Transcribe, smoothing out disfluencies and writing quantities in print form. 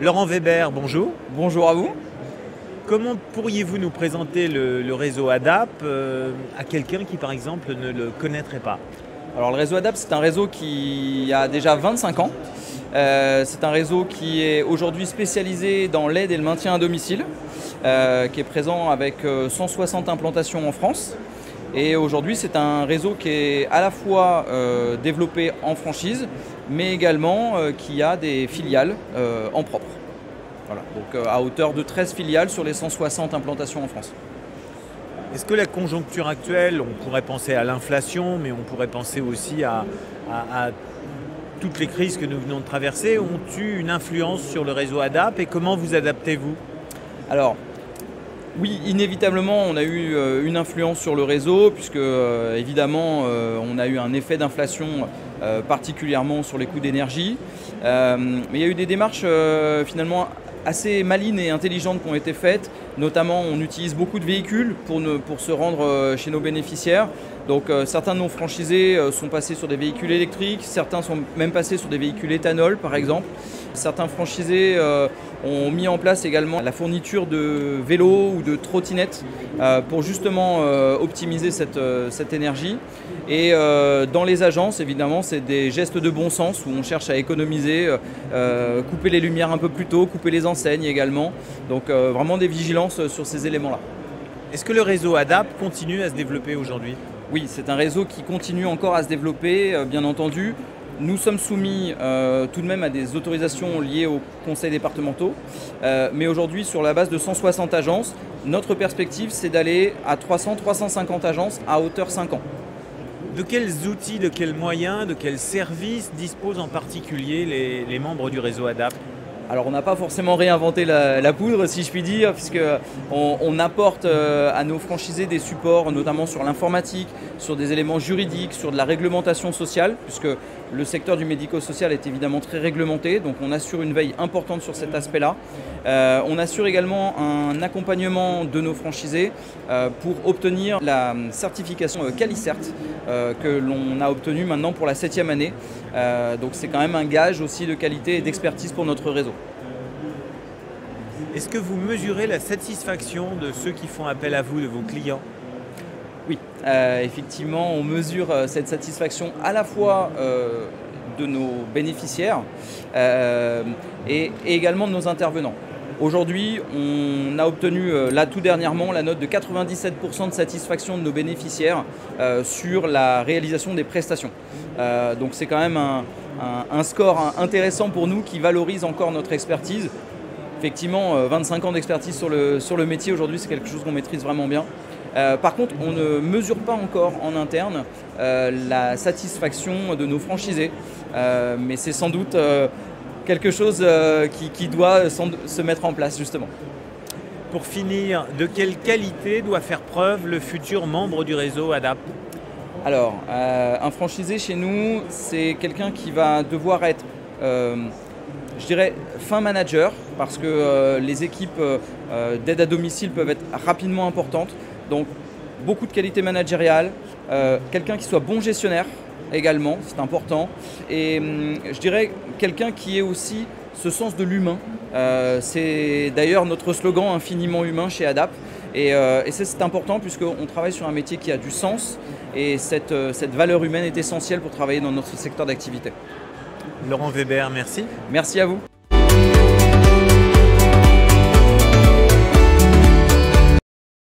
Laurent Weber, bonjour. Bonjour à vous. Comment pourriez-vous nous présenter le réseau ADAP à quelqu'un qui, par exemple, ne le connaîtrait pas? Alors le réseau ADAP, c'est un réseau qui a déjà 25 ans. C'est un réseau qui est aujourd'hui spécialisé dans l'aide et le maintien à domicile, qui est présent avec 160 implantations en France. Et aujourd'hui, c'est un réseau qui est à la fois développé en franchise, mais également qui a des filiales en propre. Voilà, donc à hauteur de 13 filiales sur les 160 implantations en France. Est-ce que la conjoncture actuelle, on pourrait penser à l'inflation, mais on pourrait penser aussi à toutes les crises que nous venons de traverser, ont eu une influence sur le réseau ADAP et comment vous adaptez-vous? Alors, oui, inévitablement, on a eu une influence sur le réseau, puisque évidemment, on a eu un effet d'inflation particulièrement sur les coûts d'énergie. Mais il y a eu des démarches finalement assez malines et intelligentes qui ont été faites. Notamment, on utilise beaucoup de véhicules pour se rendre chez nos bénéficiaires. Donc certains de nos franchisés sont passés sur des véhicules électriques, certains sont même passés sur des véhicules éthanol par exemple. Certains franchisés ont mis en place également la fourniture de vélos ou de trottinettes pour justement optimiser cette énergie. Et dans les agences, évidemment, c'est des gestes de bon sens où on cherche à économiser, couper les lumières un peu plus tôt, couper les enseignes également. Donc vraiment des vigilances sur ces éléments-là. Est-ce que le réseau ADAP continue à se développer aujourd'hui? Oui, c'est un réseau qui continue encore à se développer, bien entendu. Nous sommes soumis tout de même à des autorisations liées aux conseils départementaux. Mais aujourd'hui, sur la base de 160 agences, notre perspective, c'est d'aller à 300-350 agences à hauteur 5 ans. De quels outils, de quels moyens, de quels services disposent en particulier les membres du réseau ADAP? Alors on n'a pas forcément réinventé la poudre si je puis dire, puisqu'on apporte à nos franchisés des supports notamment sur l'informatique, sur des éléments juridiques, sur de la réglementation sociale, puisque le secteur du médico-social est évidemment très réglementé, donc on assure une veille importante sur cet aspect-là. On assure également un accompagnement de nos franchisés pour obtenir la certification Qualicert que l'on a obtenue maintenant pour la 7e année. Donc c'est quand même un gage aussi de qualité et d'expertise pour notre réseau. Est-ce que vous mesurez la satisfaction de ceux qui font appel à vous, de vos clients? Oui, effectivement, on mesure cette satisfaction à la fois de nos bénéficiaires et également de nos intervenants. Aujourd'hui, on a obtenu là tout dernièrement la note de 97% de satisfaction de nos bénéficiaires sur la réalisation des prestations. Donc c'est quand même un score intéressant pour nous qui valorise encore notre expertise. Effectivement, 25 ans d'expertise sur le métier aujourd'hui, c'est quelque chose qu'on maîtrise vraiment bien. Par contre, on ne mesure pas encore en interne la satisfaction de nos franchisés, mais c'est sans doute quelque chose qui doit se mettre en place justement. Pour finir, de quelle qualité doit faire preuve le futur membre du réseau ADAP? Alors, un franchisé chez nous, c'est quelqu'un qui va devoir être, je dirais, fin manager, parce que les équipes d'aide à domicile peuvent être rapidement importantes. Donc, beaucoup de qualité managériale, quelqu'un qui soit bon gestionnaire également, c'est important. Et je dirais quelqu'un qui ait aussi ce sens de l'humain. C'est d'ailleurs notre slogan infiniment humain chez ADAP. Et c'est important puisqu'on travaille sur un métier qui a du sens et cette valeur humaine est essentielle pour travailler dans notre secteur d'activité. Laurent Weber, merci. Merci à vous.